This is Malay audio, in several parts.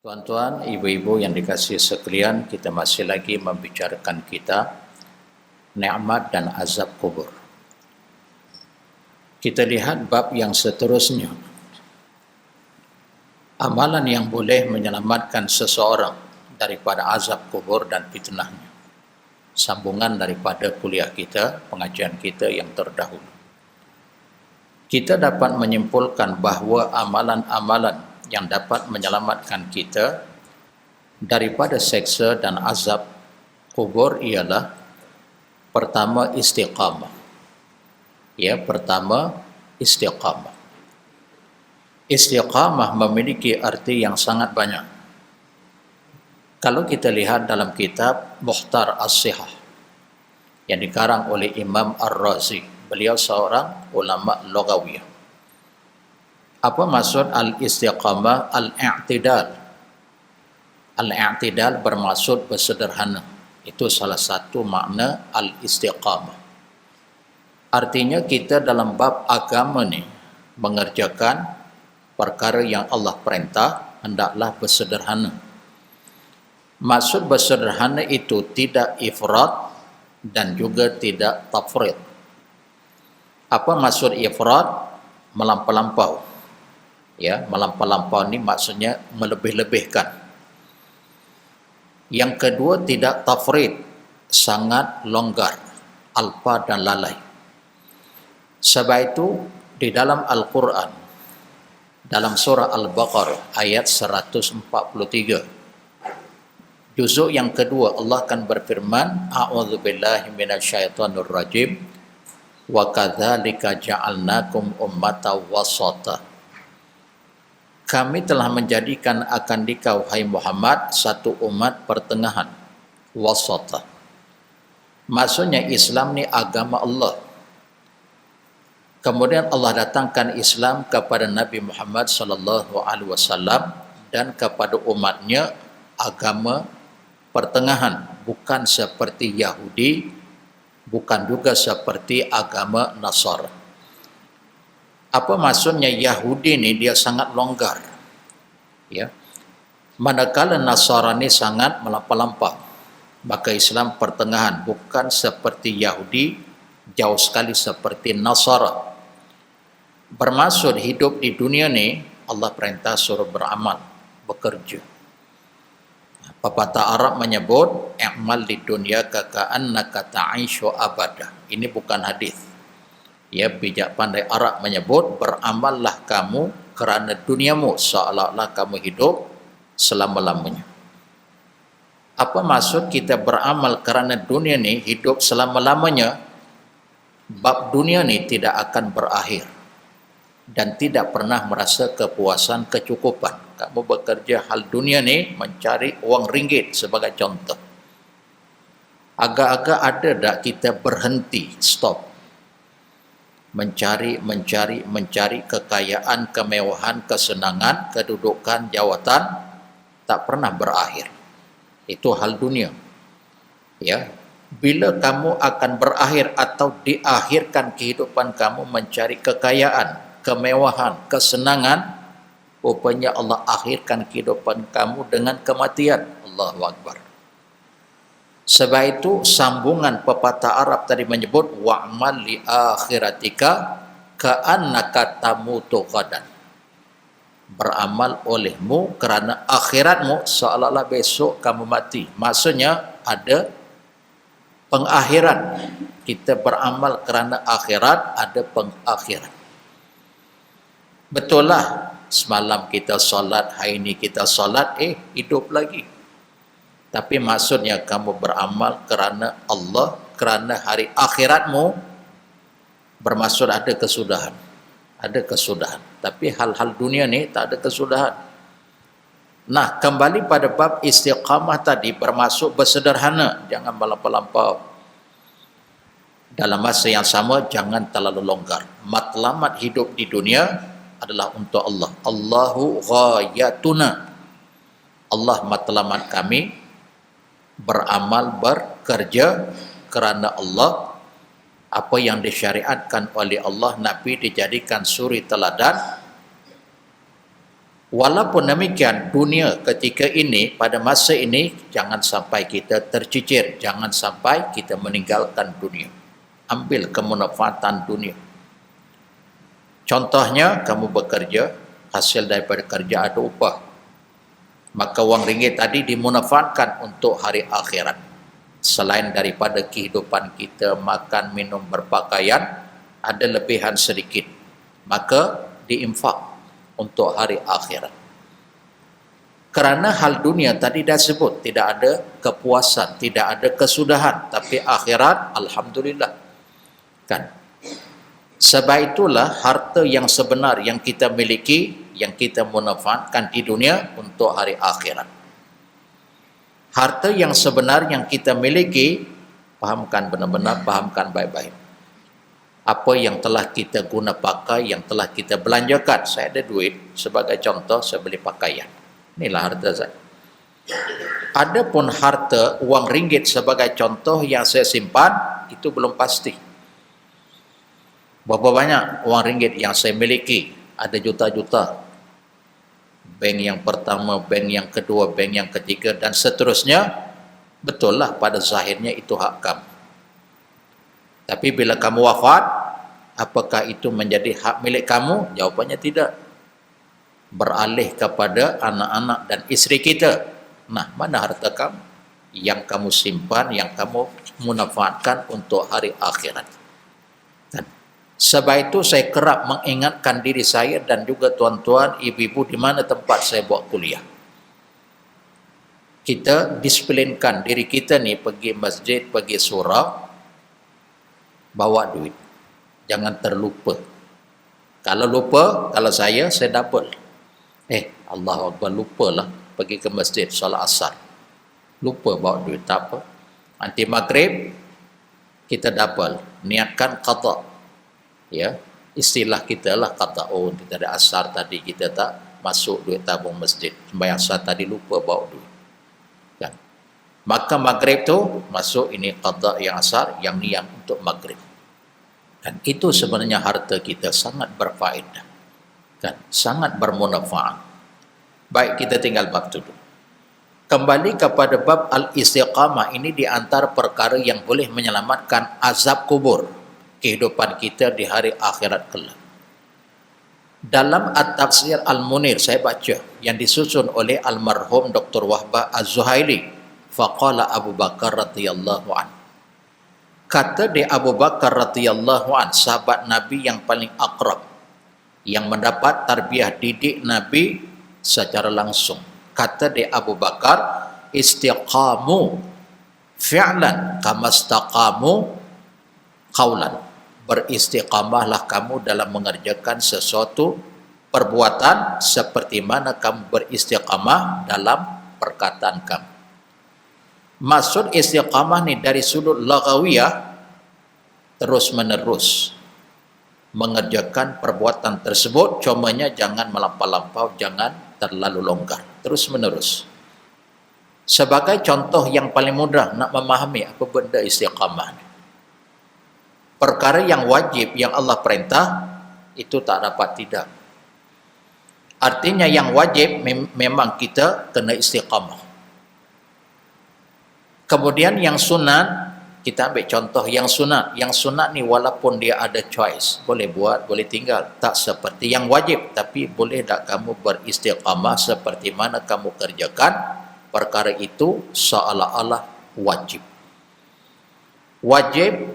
Tuan-tuan, ibu-ibu yang dikasihi sekalian, kita masih lagi membicarakan kita nikmat dan azab kubur. Kita lihat bab yang seterusnya. Amalan yang boleh menyelamatkan seseorang daripada azab kubur dan fitnahnya. Sambungan daripada kuliah kita, pengajian kita yang terdahulu. Kita dapat menyimpulkan bahawa amalan-amalan yang dapat menyelamatkan kita daripada seksa dan azab kubur ialah pertama istiqamah. Pertama istiqamah. Istiqamah memiliki arti yang sangat banyak. Kalau kita lihat dalam kitab Mukhtar As-Sihah yang dikarang oleh Imam Ar-Razi, beliau seorang ulama lughawiyah. Apa maksud al-istiqamah? Al-i'tidal. Al-i'tidal bermaksud bersederhana. Itu salah satu makna al-istiqamah. Artinya kita dalam bab agama ni mengerjakan perkara yang Allah perintah hendaklah bersederhana. Maksud bersederhana itu tidak ifrat dan juga tidak tafrid. Apa maksud ifrat? Melampau-lampau. Melampau-lampau ni maksudnya melebih-lebihkan. Yang kedua tidak tafrid, sangat longgar, alpa dan lalai. Sebab itu di dalam Al-Quran, dalam surah Al-Baqarah ayat 143, juzuk yang kedua, Allah akan berfirman, A'udzubillahi minasyaitonir rajim, wa kadzalika ja'alnakum ummatan wasata. Kami telah menjadikan akan dikau, hai Muhammad, satu umat pertengahan, wasata. Maksudnya Islam ni agama Allah. Kemudian Allah datangkan Islam kepada Nabi Muhammad sallallahu alaihi wasallam dan kepada umatnya agama pertengahan, bukan seperti Yahudi, bukan juga seperti agama Nasara. Apa maksudnya? Yahudi ni dia sangat longgar, manakala Nasrani sangat melampau-lampau. Maka Islam pertengahan, bukan seperti Yahudi, jauh sekali seperti Nasara. Bermaksud hidup di dunia ni Allah perintah suruh beramal, bekerja. Pepatah Arab menyebut i'mal di dunia ka'annaka ta'ishu abada. Ini bukan hadis. Bijak pandai Arab menyebut beramallah kamu kerana duniamu seolah-olah kamu hidup selama-lamanya. Apa maksud kita beramal kerana dunia ni hidup selama-lamanya? Bab dunia ni tidak akan berakhir dan tidak pernah merasa kepuasan, kecukupan. Kamu bekerja hal dunia ni mencari wang ringgit sebagai contoh. Agak-agak ada tak kita berhenti, stop, mencari kekayaan, kemewahan, kesenangan, kedudukan, jawatan, tak pernah berakhir. Itu hal dunia. Bila kamu akan berakhir atau diakhirkan kehidupan kamu mencari kekayaan, kemewahan, kesenangan, rupanya Allah akhirkan kehidupan kamu dengan kematian. Allahu Akbar. Sebab itu sambungan pepatah Arab tadi menyebut wa'mal li akhiratika ka'annaka tamutu ghadan. Beramal olehmu kerana akhiratmu seolah-olah besok kamu mati. Maksudnya ada pengakhiran. Kita beramal kerana akhirat, ada pengakhiran. Betul lah, semalam kita solat, hari ini kita solat, hidup lagi. Tapi maksudnya kamu beramal kerana Allah, kerana hari akhiratmu, bermaksud ada kesudahan. Ada kesudahan. Tapi hal-hal dunia ni tak ada kesudahan. Nah, kembali pada bab istiqamah tadi, bermaksud bersederhana. Jangan melampau-lampau. Dalam masa yang sama, jangan terlalu longgar. Matlamat hidup di dunia adalah untuk Allah. Allahu ghayatuna. Allah matlamat kami, beramal, bekerja kerana Allah. Apa yang disyariatkan oleh Allah, Nabi dijadikan suri teladan. Walaupun demikian, dunia ketika ini, pada masa ini, jangan sampai kita tercicir, jangan sampai kita meninggalkan dunia. Ambil kemanfaatan dunia. Contohnya, kamu bekerja, hasil daripada kerja ada upah. Maka wang ringgit tadi dimanfaatkan untuk hari akhirat. Selain daripada kehidupan kita, makan, minum, berpakaian, ada lebihan sedikit. Maka diinfak untuk hari akhirat. Kerana hal dunia tadi dah sebut, tidak ada kepuasan, tidak ada kesudahan, tapi akhirat alhamdulillah. Kan? Sebab itulah harta yang sebenar yang kita miliki, yang kita manfaatkan di dunia untuk hari akhirat. Harta yang sebenar yang kita miliki, fahamkan benar-benar, fahamkan baik-baik. Apa yang telah kita guna pakai, yang telah kita belanjakan. Saya ada duit, sebagai contoh saya beli pakaian. Inilah harta saya. Adapun harta wang ringgit sebagai contoh yang saya simpan, itu belum pasti. Berapa banyak wang ringgit yang saya miliki? Ada juta-juta. Bank yang pertama, bank yang kedua, bank yang ketiga, dan seterusnya. Betul lah pada zahirnya itu hak kamu. Tapi bila kamu wafat, apakah itu menjadi hak milik kamu? Jawapannya tidak. Beralih kepada anak-anak dan isteri kita. Nah, mana harta kamu? Yang kamu simpan, yang kamu manfaatkan untuk hari akhirat. Dan sebab itu saya kerap mengingatkan diri saya dan juga tuan-tuan, ibu-ibu di mana tempat saya buat kuliah. Kita disiplinkan diri kita ni pergi masjid, pergi surau, bawa duit. Jangan terlupa. Kalau lupa, kalau saya double. Allah Akbar, lupalah pergi ke masjid solat asar. Lupa bawa duit, tak apa. Nanti maghrib kita double, niatkan qada. Ya, istilah kita lah qada. Oh, kita ada asar tadi kita tak masuk duit tabung masjid. Sembahyang asar tadi lupa bawa duit. Kan? Maka maghrib tu masuk ini qada yang asar, yang niat untuk maghrib. Dan itu sebenarnya harta kita sangat berfaedah. Kan? Sangat bermanfaat. Baik, kita tinggal bab itu dulu. Kembali kepada bab al-istiqamah, ini di antara perkara yang boleh menyelamatkan azab kubur, kehidupan kita di hari akhirat kelak. Dalam At-Tafsir Al-Munir, saya baca, yang disusun oleh almarhum Dr. Wahbah Az-Zuhaili, faqala Abu Bakar radhiyallahu anhu. Kata di Abu Bakar radhiyallahu anhu, sahabat Nabi yang paling akrab, yang mendapat tarbiyah didik Nabi secara langsung. Kata di Abu Bakar, istiqamu fi'lan kama istaqamu qawlan. Beristiqamahlah kamu dalam mengerjakan sesuatu perbuatan seperti mana kamu beristiqamah dalam perkataan kamu. Maksud istiqamah ni dari sudut laghawiyah, terus menerus mengerjakan perbuatan tersebut, cumanya jangan melampau-lampau, jangan terlalu longgar, terus menerus. Sebagai contoh yang paling mudah nak memahami apa benda istiqamah, perkara yang wajib yang Allah perintah itu tak dapat tidak. Artinya yang wajib memang kita kena istiqamah. Kemudian yang sunat, kita ambil contoh yang sunat. Yang sunat ni walaupun dia ada choice, boleh buat, boleh tinggal. Tak seperti yang wajib, tapi boleh tak kamu beristiqamah seperti mana kamu kerjakan perkara itu seolah-olah wajib. Wajib,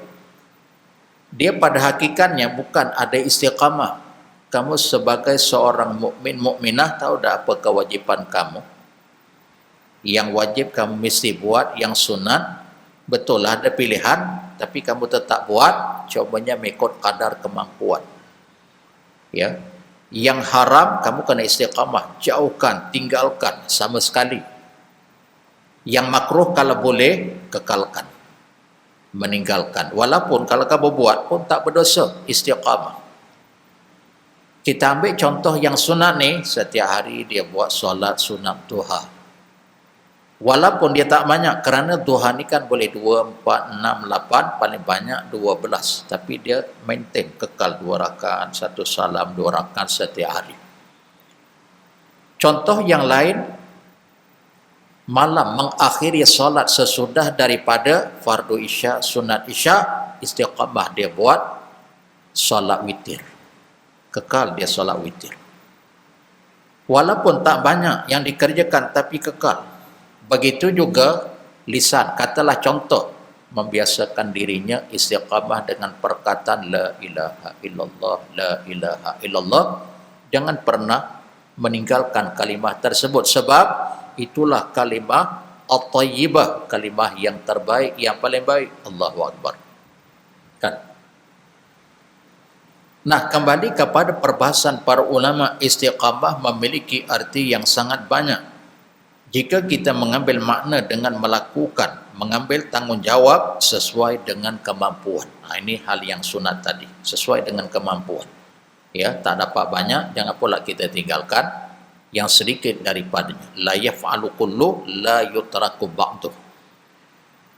dia pada hakikatnya bukan ada istiqamah. Kamu sebagai seorang mukmin mukminah tahu tak apa kewajiban kamu? Yang wajib kamu mesti buat, yang sunat betul lah ada pilihan, tapi kamu tetap buat, cobanya mengikut kadar kemampuan. Ya, yang haram kamu kena istiqamah, jauhkan, tinggalkan sama sekali. Yang makruh kalau boleh kekalkan, meninggalkan. Walaupun kalau kamu buat pun tak berdosa, istiqamah. Kita ambil contoh yang sunat ni, setiap hari dia buat solat sunat duha. Walaupun dia tak banyak, kerana duha ni kan boleh 2, 4, 6, 8, paling banyak 12. Tapi dia maintain, kekal 2 rakaat, 1 salam, 2 rakaat setiap hari. Contoh yang lain, malam mengakhiri solat sesudah daripada fardu isya, sunat isya, istiqamah dia buat solat witir. Kekal dia solat witir. Walaupun tak banyak yang dikerjakan tapi kekal. Begitu juga lisan, katalah contoh, membiasakan dirinya istiqamah dengan perkataan la ilaha illallah, la ilaha illallah. Jangan pernah meninggalkan kalimah tersebut, sebab itulah kalimah at-tayyibah, kalimah yang terbaik, yang paling baik. Allahu Akbar. Kan? Nah, kembali kepada perbahasan para ulama, istiqamah memiliki arti yang sangat banyak. Jika kita mengambil makna dengan melakukan, mengambil tanggungjawab sesuai dengan kemampuan. Nah, ini hal yang sunat tadi, sesuai dengan kemampuan. Ya, tak dapat banyak, jangan pula kita tinggalkan yang sedikit daripadanya. La yaf'alu kullu, la yutraku ba'du.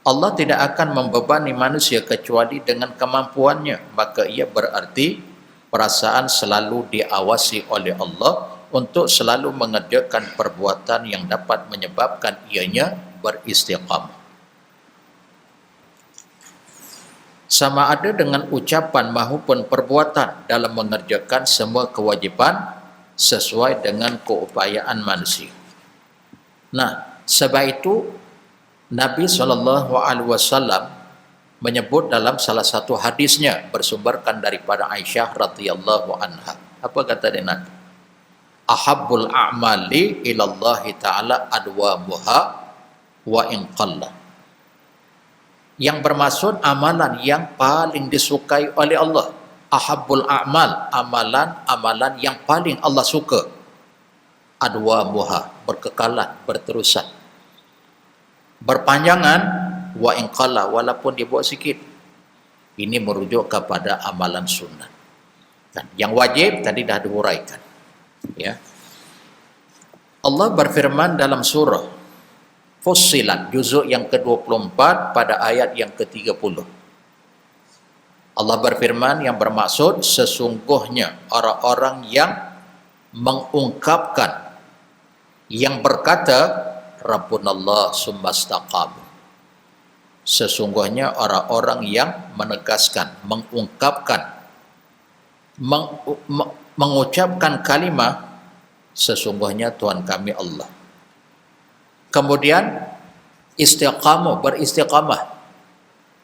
Allah tidak akan membebani manusia kecuali dengan kemampuannya, maka ia berarti perasaan selalu diawasi oleh Allah untuk selalu mengerjakan perbuatan yang dapat menyebabkan ianya beristiqamah. Sama ada dengan ucapan maupun perbuatan dalam mengerjakan semua kewajipan sesuai dengan keupayaan manusia. Nah, sebab itu Nabi SAW menyebut dalam salah satu hadisnya, bersumberkan daripada Aisyah radhiyallahu anha. Apa kata dia Nabi? Ahabbul a'mali ilallahi ta'ala adwamuha wa in qalla. Yang bermaksud amalan yang paling disukai oleh Allah. Ahabbul a'mal, amalan yang paling Allah suka. Adwamuha, berkekalan, berterusan. Berpanjangan, wa in qalla, walaupun dia buat sikit. Ini merujuk kepada amalan sunnah. Dan yang wajib tadi dah diuraikan. Ya. Allah berfirman dalam surah Fussilat, juzuk yang ke-24 pada ayat yang ke-30. Allah berfirman yang bermaksud, sesungguhnya orang-orang yang mengungkapkan, yang berkata Rabbunallah summastaqamu. Sesungguhnya orang-orang yang menegaskan, mengungkapkan, mengucapkan kalimat sesungguhnya Tuhan kami Allah. Kemudian istiqamah, beristiqamah,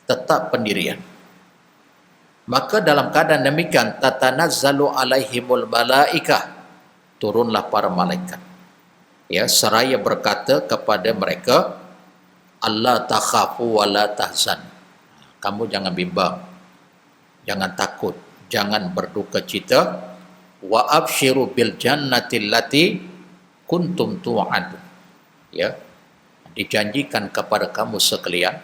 tetap pendirian. Maka dalam keadaan demikian, tatanazzalu alaihimul malaikah, turunlah para malaikat. Ya, seraya berkata kepada mereka, Allah takhafu wa la tahzan. Kamu jangan bimbang, jangan takut, jangan berduka cita. Wa abshiru bil jannati allati kuntum tu'adun. Ya, dijanjikan kepada kamu sekalian,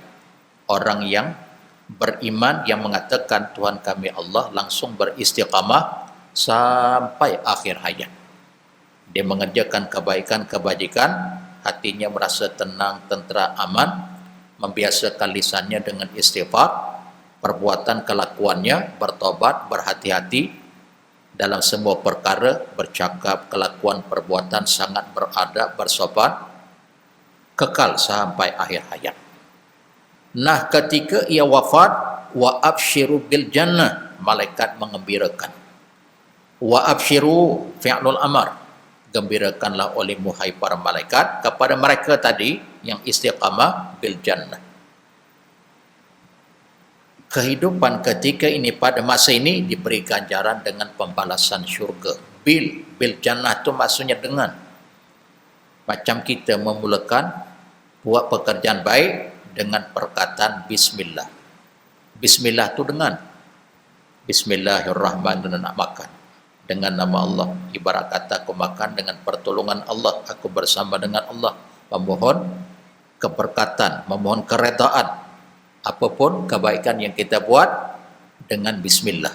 orang yang beriman yang mengatakan Tuhan kami Allah, langsung beristiqamah sampai akhir hayat. Dia mengerjakan kebaikan-kebajikan, hatinya merasa tenang, tentera, aman, membiasakan lisannya dengan istighfar, perbuatan kelakuannya bertobat, berhati-hati dalam semua perkara, bercakap, kelakuan, perbuatan sangat beradab, bersopan, kekal sampai akhir hayat. Nah, ketika ia wafat, wa abshiru bil jannah, malaikat mengembirakan. Wa abshiru fi'lul amar, gembirakanlah olehmu hai para malaikat kepada mereka tadi yang istiqamah bil jannah. Kehidupan ketika ini, pada masa ini, diberi ganjaran dengan pembalasan syurga. Bil jannah itu maksudnya dengan. Macam kita memulakan buat pekerjaan baik dengan perkataan bismillah. Bismillah itu dengan. Bismillahirrahmanirrahim, nak makan dengan nama Allah. Ibarat kata aku makan dengan pertolongan Allah, aku bersama dengan Allah, memohon keberkatan, memohon keredaan. Apapun kebaikan yang kita buat dengan bismillah.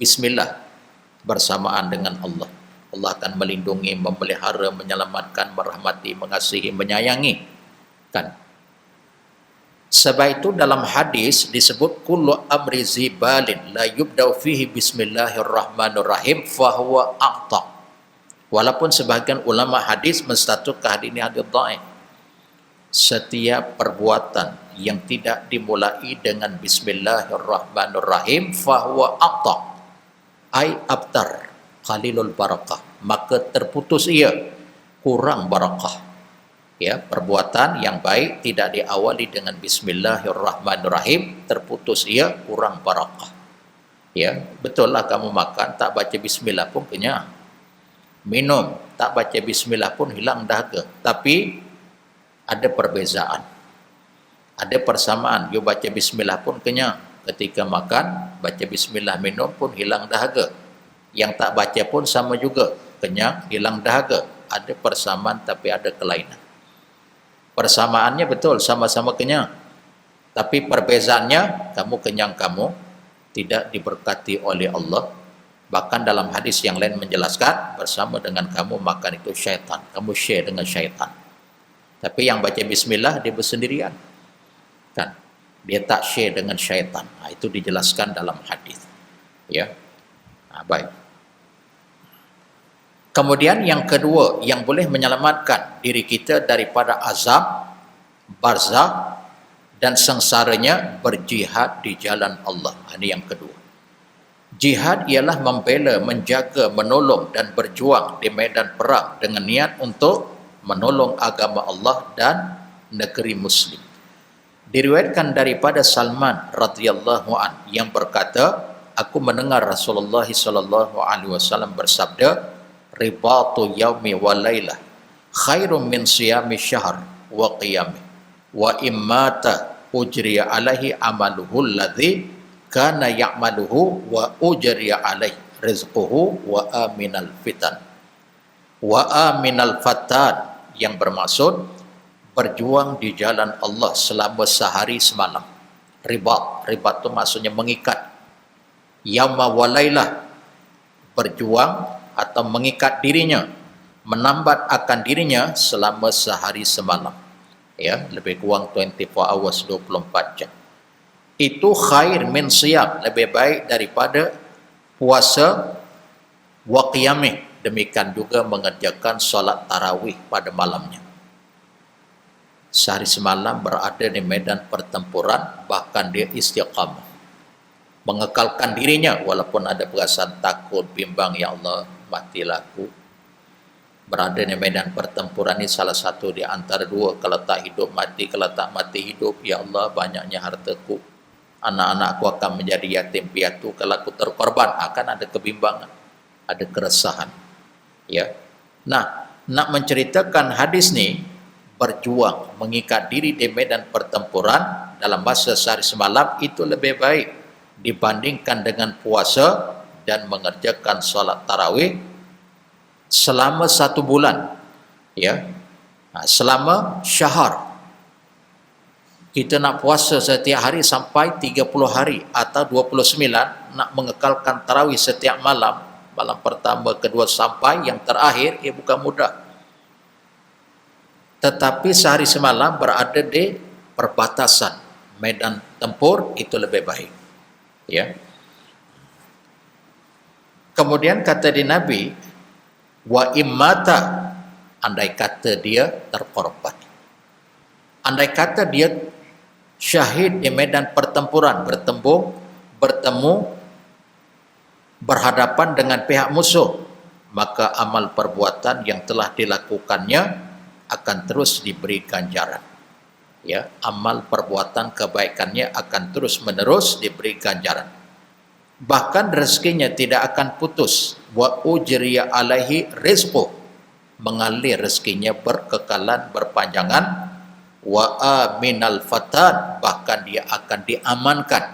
Bismillah bersamaan dengan Allah. Allah akan melindungi, memelihara, menyelamatkan, merahmati, mengasihi, menyayangi. Kan? Sebab itu dalam hadis disebut kullu amri zibalin la yubda'u fihi bismillahirrahmanirrahim fahuwa aqta. Walaupun sebahagian ulama hadis menstatuskan hadis ini hadis dhaif. Setiap perbuatan yang tidak dimulai dengan bismillahirrahmanirrahim fahuwa aqta ai abtar qalilul barakah, maka terputus ia, kurang barakah. Ya, perbuatan yang baik tidak diawali dengan bismillahirrahmanirrahim, terputus ia, kurang barakah. Ya, betul lah kamu makan tak baca bismillah pun kenyang. Minum tak baca bismillah pun hilang dahaga. Tapi ada perbezaan. Ada persamaan. You baca bismillah pun kenyang. Ketika makan, baca bismillah, minum pun hilang dahaga. Yang tak baca pun sama juga. Kenyang, hilang dahaga. Ada persamaan tapi ada kelainan. Persamaannya betul, sama-sama kenyang. Tapi perbezaannya, kamu kenyang, kamu tidak diberkati oleh Allah. Bahkan dalam hadis yang lain menjelaskan, bersama dengan kamu makan itu syaitan. Kamu share dengan syaitan. Tapi yang baca bismillah, dia bersendirian. Kan? Dia tak share dengan syaitan. Nah, itu dijelaskan dalam hadis. Ya. Nah, baik. Kemudian yang kedua, yang boleh menyelamatkan diri kita daripada azab, barzakh, dan sengsaranya, berjihad di jalan Allah. Ini yang kedua. Jihad ialah membela, menjaga, menolong dan berjuang di medan perang dengan niat untuk menolong agama Allah dan negeri Muslim. Diriwayatkan daripada Salman radhiyallahu an yang berkata, aku mendengar Rasulullah sallallahu alaihi wasallam bersabda, ribatu yaumi wa lailah khairum min siyami syahr wa qiyamih wa immata ujriya alaihi amaluhu alladhi kana ya'maluhu wa ujriya alaihi rizquhu wa aminal fitan wa aminal fatan, yang bermaksud berjuang di jalan Allah selama sehari semalam. Ribat itu maksudnya mengikat. Yauma walailah, berjuang atau mengikat dirinya, menambat akan dirinya selama sehari semalam. Ya, lebih kurang 24 hours, 24 jam. Itu khair min siyam, lebih baik daripada puasa wa qiyamih. Demikian juga mengerjakan solat tarawih pada malamnya. Sehari semalam berada di medan pertempuran, bahkan dia istiqamah. Mengekalkan dirinya walaupun ada perasaan takut, bimbang, ya Allah, matilah aku. Berada di medan pertempuran ini salah satu di antara dua, kalau tak hidup mati, kalau tak mati hidup, ya Allah, banyaknya hartaku. Anak-anakku akan menjadi yatim piatu kalau aku terkorban, akan ada kebimbangan, ada keresahan. Ya. Nah, nak menceritakan hadis ni, berjuang, mengikat diri di medan pertempuran dalam masa sehari semalam itu lebih baik dibandingkan dengan puasa dan mengerjakan solat tarawih selama 1 bulan. Ya. Nah, selama syahr. Kita nak puasa setiap hari sampai 30 hari atau 29, nak mengekalkan tarawih setiap malam, malam pertama, kedua sampai yang terakhir, ia bukan mudah. Tetapi sehari semalam berada di perbatasan medan tempur, itu lebih baik. Ya. Kemudian kata di Nabi, wa immata, andai kata dia terkorban. Andai kata dia syahid di medan pertempuran, bertemu berhadapan dengan pihak musuh, maka amal perbuatan yang telah dilakukannya akan terus diberi ganjaran. Ya, amal perbuatan kebaikannya akan terus menerus diberi ganjaran. Bahkan rezekinya tidak akan putus. Wa ujriya alaihi rizquh, mengalir rezekinya berkekalan, berpanjangan. Wa aminal fatan, bahkan dia akan diamankan,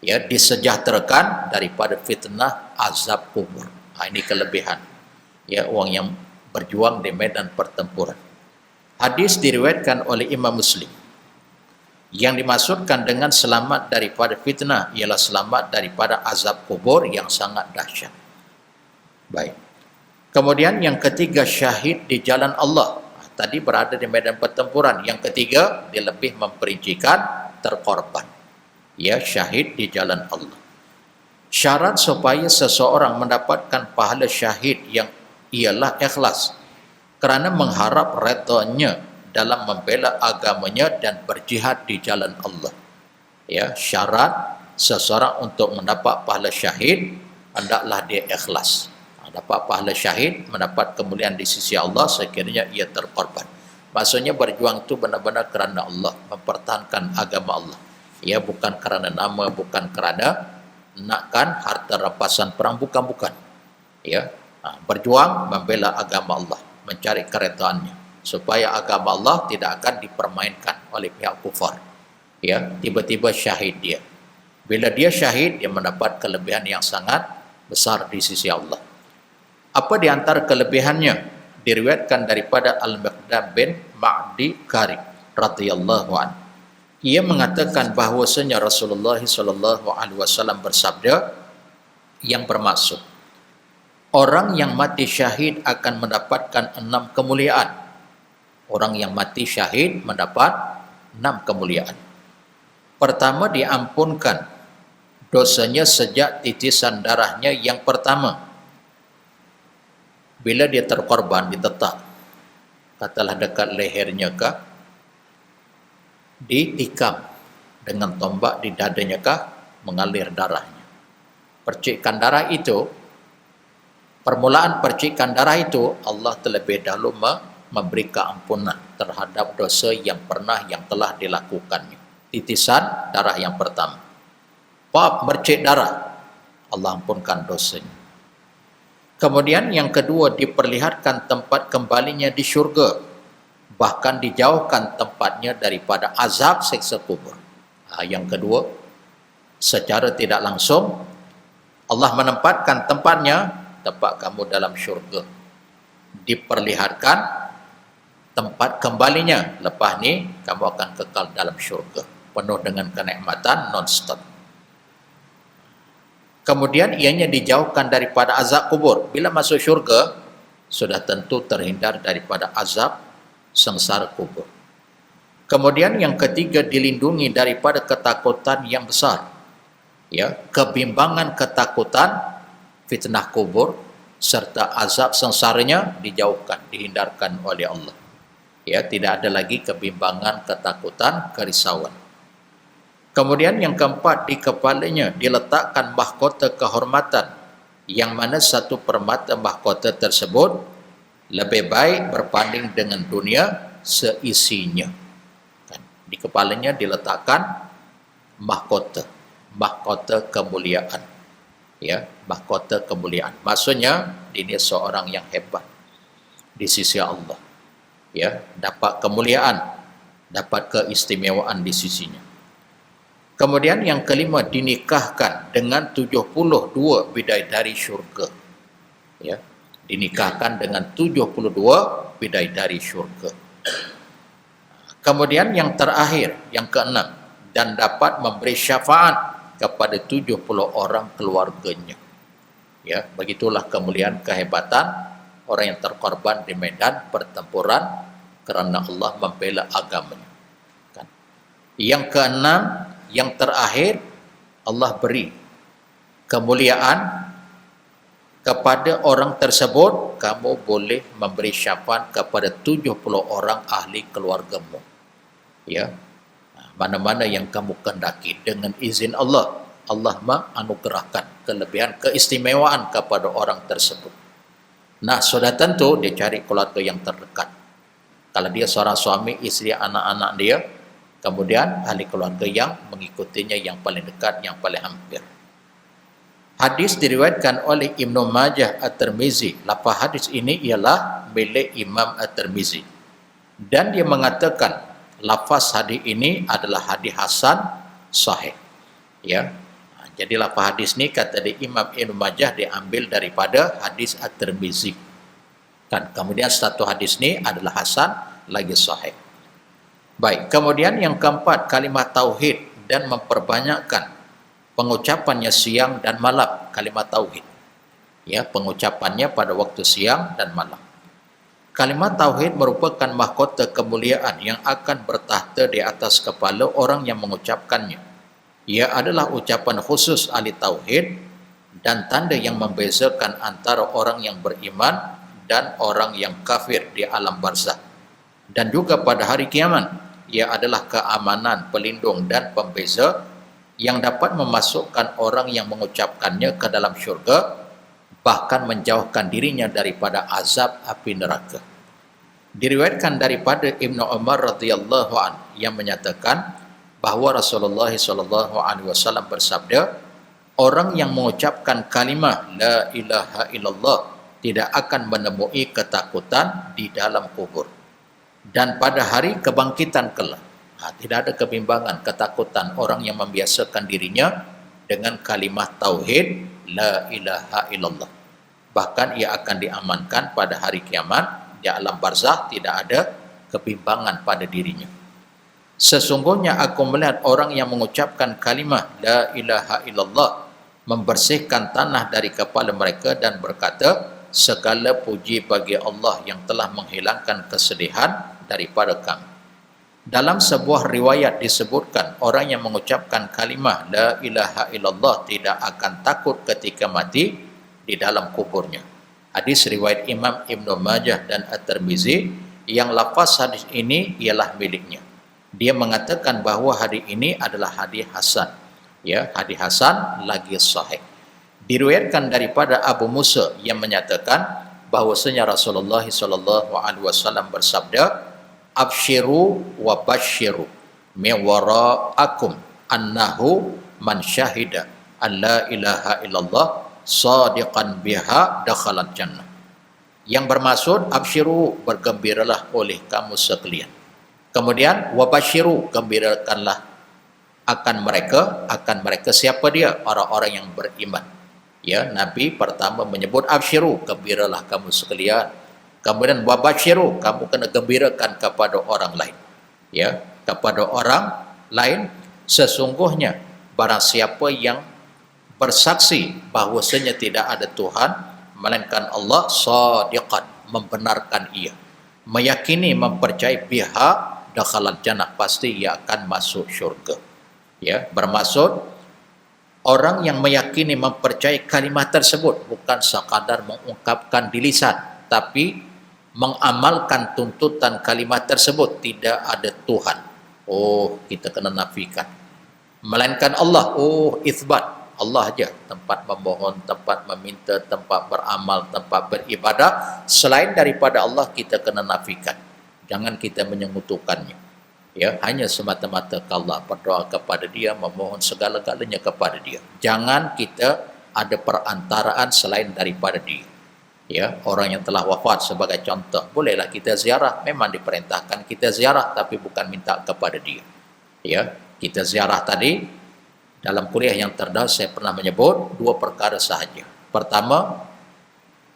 ya, disejahterakan daripada fitnah azab kubur. Nah, ini kelebihan, ya, orang yang berjuang di medan pertempuran. Hadis diriwayatkan oleh Imam Muslim. Yang dimaksudkan dengan selamat daripada fitnah ialah selamat daripada azab kubur yang sangat dahsyat. Baik. Kemudian yang ketiga, syahid di jalan Allah. Tadi berada di medan pertempuran. Yang ketiga, dia lebih memperincikan terkorban. Ya, syahid di jalan Allah. Syarat supaya seseorang mendapatkan pahala syahid yang ialah ikhlas, kerana mengharap redanya dalam membela agamanya dan berjihad di jalan Allah. Ya, syarat seseorang untuk mendapat pahala syahid hendaklah dia ikhlas. Dapat pahala syahid, mendapat kemuliaan di sisi Allah sekiranya ia terkorban. Maksudnya berjuang itu benar-benar kerana Allah, mempertahankan agama Allah. Ya, bukan kerana nama, bukan kerana nakkan harta rampasan perang, bukan. Ya, berjuang membela agama Allah, mencari keredaannya supaya agama Allah tidak akan dipermainkan oleh pihak kufar. Ya, tiba-tiba syahid dia. Bila dia syahid, dia mendapat kelebihan yang sangat besar di sisi Allah. Apa di antara kelebihannya? Diriwayatkan daripada Al-Miqdam bin Ma'di Karib radhiyallahu anhu. Ia mengatakan bahawasanya Rasulullah sallallahu alaihi wasallam bersabda yang bermaksud, orang yang mati syahid akan mendapatkan 6 kemuliaan. Orang yang mati syahid mendapat 6 kemuliaan. Pertama, diampunkan dosanya sejak titisan darahnya yang pertama. Bila dia terkorban, ditetak, katalah dekat lehernya kah, ditikam dengan tombak di dadanya kah, mengalir darahnya. Percikan darah itu, permulaan percikan darah itu, Allah terlebih dahulu memberi keampunan terhadap dosa yang telah dilakukannya. Titisan darah yang pertama. Bab mercik darah, Allah ampunkan dosanya. Kemudian yang kedua, diperlihatkan tempat kembalinya di syurga, bahkan dijauhkan tempatnya daripada azab siksa kubur. Yang kedua, secara tidak langsung Allah menempatkan tempat kamu dalam syurga, diperlihatkan tempat kembalinya. Lepas ni kamu akan kekal dalam syurga, penuh dengan kenikmatan non-stop. Kemudian ianya dijauhkan daripada azab kubur. Bila masuk syurga, sudah tentu terhindar daripada azab sengsara kubur. Kemudian yang ketiga, dilindungi daripada ketakutan yang besar. Ya, kebimbangan ketakutan, fitnah kubur serta azab sengsaranya dijauhkan, dihindarkan oleh Allah. Ya, tidak ada lagi kebimbangan, ketakutan, kerisauan. Kemudian yang keempat, di kepalanya diletakkan mahkota kehormatan, yang mana satu permata mahkota tersebut lebih baik berbanding dengan dunia seisinya. Di kepalanya diletakkan mahkota kemuliaan. Ya, mahkota kemuliaan. Maksudnya dia seorang yang hebat di sisi Allah. Ya, dapat kemuliaan, dapat keistimewaan di sisinya. Kemudian yang kelima, dinikahkan dengan 72 bidadari syurga. Ya, dinikahkan dengan 72 bidadari syurga. Kemudian yang terakhir, yang keenam, dan dapat memberi syafaat kepada 70 orang keluarganya. Ya, begitulah kemuliaan, kehebatan orang yang terkorban di medan pertempuran kerana Allah membela agamanya. Kan? Yang keenam, yang terakhir, Allah beri kemuliaan kepada orang tersebut, kamu boleh memberi syafaat kepada 70 orang ahli keluargamu. Ya, mana-mana yang kamu kendaki dengan izin Allah, Allah menganugerahkan kelebihan, keistimewaan kepada orang tersebut. Nah, sudah tentu dia cari keluarga yang terdekat. Kalau dia seorang suami, isteri, anak-anak dia, kemudian ahli keluarga yang mengikutinya, yang paling dekat, yang paling hampir. Hadis diriwayatkan oleh Ibnu Majah At-Tirmizi. Lafaz hadis ini ialah milik Imam At-Tirmizi. Dan dia mengatakan lafaz hadis ini adalah hadis hasan sahih. Ya. Jadi lafaz hadis ini kata di Imam Ibnu Majah diambil daripada hadis At-Tirmizi. Kan kemudian satu hadis ini adalah hasan lagi sahih. Baik, kemudian yang keempat, kalimat tauhid dan memperbanyakkan pengucapannya siang dan malam, kalimat tauhid. Ya, pengucapannya pada waktu siang dan malam. Kalimat tauhid merupakan mahkota kemuliaan yang akan bertahta di atas kepala orang yang mengucapkannya. Ia adalah ucapan khusus ahli tauhid dan tanda yang membezakan antara orang yang beriman dan orang yang kafir di alam barzakh. Dan juga pada hari kiamat, ia adalah keamanan, pelindung dan pembeza yang dapat memasukkan orang yang mengucapkannya ke dalam syurga, bahkan menjauhkan dirinya daripada azab api neraka. Diriwayatkan daripada Ibnu Umar radhiyallahu an yang menyatakan bahawa Rasulullah sallallahu alaihi wasallam bersabda, orang yang mengucapkan kalimah la ilaha illallah tidak akan menemui ketakutan di dalam kubur dan pada hari kebangkitan kelak. Tidak ada kebimbangan, ketakutan orang yang membiasakan dirinya dengan kalimah tauhid la ilaha illallah. Bahkan ia akan diamankan pada hari kiamat. Di alam barzakh tidak ada kebimbangan pada dirinya. Sesungguhnya aku melihat orang yang mengucapkan kalimah la ilaha illallah membersihkan tanah dari kepala mereka dan berkata, segala puji bagi Allah yang telah menghilangkan kesedihan daripada kami. Dalam sebuah riwayat disebutkan orang yang mengucapkan kalimah la ilaha illallah tidak akan takut ketika mati di dalam kuburnya. Hadis riwayat Imam Ibnu Majah dan At-Tirmizi yang lafaz hadis ini ialah miliknya. Dia mengatakan bahawa hadis ini adalah hadis hasan. Ya, hadis hasan lagi sahih. Diriwayatkan daripada Abu Musa yang menyatakan bahwasanya Rasulullah sallallahu alaihi wasallam bersabda, abshiru wa bashiru min wara'akum annahu man syahida an la ilaha illallah sadiqan biha dakhalat jannah. Yang bermaksud abshiru, bergembiralah oleh kamu sekalian. Kemudian wabashiru, gembirakanlah akan mereka siapa dia? Orang-orang yang beriman. Ya, Nabi pertama menyebut abshiru, gembiralah kamu sekalian. Kemudian wabashiru, kamu kena gembirakan kepada orang lain. Ya, kepada orang lain, sesungguhnya barang siapa yang bersaksi bahwasanya tidak ada Tuhan melainkan Allah, sadiqan, membenarkan ia, meyakini, mempercayai, biha dakhalat jannah, pasti ia akan masuk syurga. Ya, bermaksud orang yang meyakini, mempercayai kalimat tersebut bukan sekadar mengungkapkan di lisan, tapi mengamalkan tuntutan kalimat tersebut, tidak ada Tuhan. Oh, kita kena nafikan. Melainkan Allah, oh, itsbat. Allah aja tempat memohon, tempat meminta, tempat beramal, tempat beribadah. Selain daripada Allah kita kena nafikan. Jangan kita menyekutukannya. Ya, hanya semata-mata ke Allah, berdoa kepada Dia, memohon segala-galanya kepada Dia. Jangan kita ada perantaraan selain daripada Dia. Ya, orang yang telah wafat sebagai contoh, bolehlah kita ziarah, memang diperintahkan kita ziarah, tapi bukan minta kepada Dia. Ya, kita ziarah tadi. Dalam kuliah yang terdahulu saya pernah menyebut dua perkara sahaja. Pertama,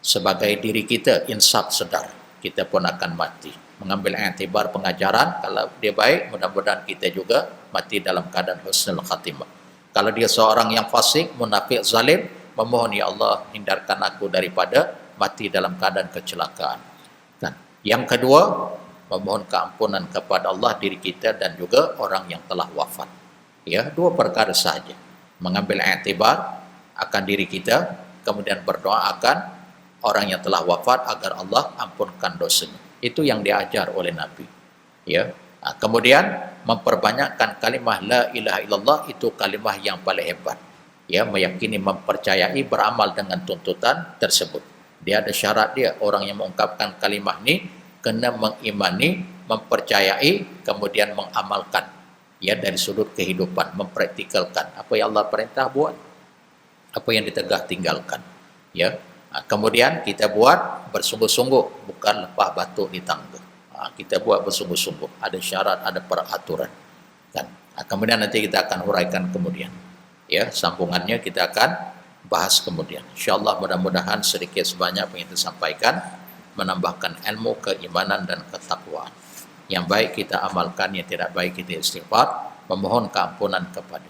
sebagai diri kita insaf sedar, kita pun akan mati. Mengambil i'tibar pengajaran, kalau dia baik, mudah-mudahan kita juga mati dalam keadaan husnul khatimah. Kalau dia seorang yang fasik, munafik, zalim, memohon ya Allah hindarkan aku daripada mati dalam keadaan kecelakaan. Dan yang kedua, memohon keampunan kepada Allah diri kita dan juga orang yang telah wafat. Ya, dua perkara sahaja. Mengambil i'tibar akan diri kita, kemudian berdoa akan orang yang telah wafat agar Allah ampunkan dosanya. Itu yang diajar oleh Nabi. Ya. Kemudian memperbanyakkan kalimah la ilaha illallah, itu kalimah yang paling hebat. Ya, meyakini, mempercayai, beramal dengan tuntutan tersebut. Dia ada syarat dia. Orang yang mengungkapkan kalimah ini kena mengimani, mempercayai, kemudian mengamalkan. Ya, dari sudut kehidupan, mempraktikalkan apa yang Allah perintah buat, apa yang ditegah tinggalkan. Ya, kemudian kita buat bersungguh-sungguh, bukan lepas batu di tangga. Kita buat bersungguh-sungguh, ada syarat, ada peraturan. Kan? Kemudian nanti kita akan huraikan kemudian. Ya, sambungannya kita akan bahas kemudian. InsyaAllah mudah-mudahan sedikit sebanyak yang kita sampaikan menambahkan ilmu, keimanan dan ketakwaan. Yang baik kita amalkan, yang tidak baik kita istighfar, memohon keampunan kepada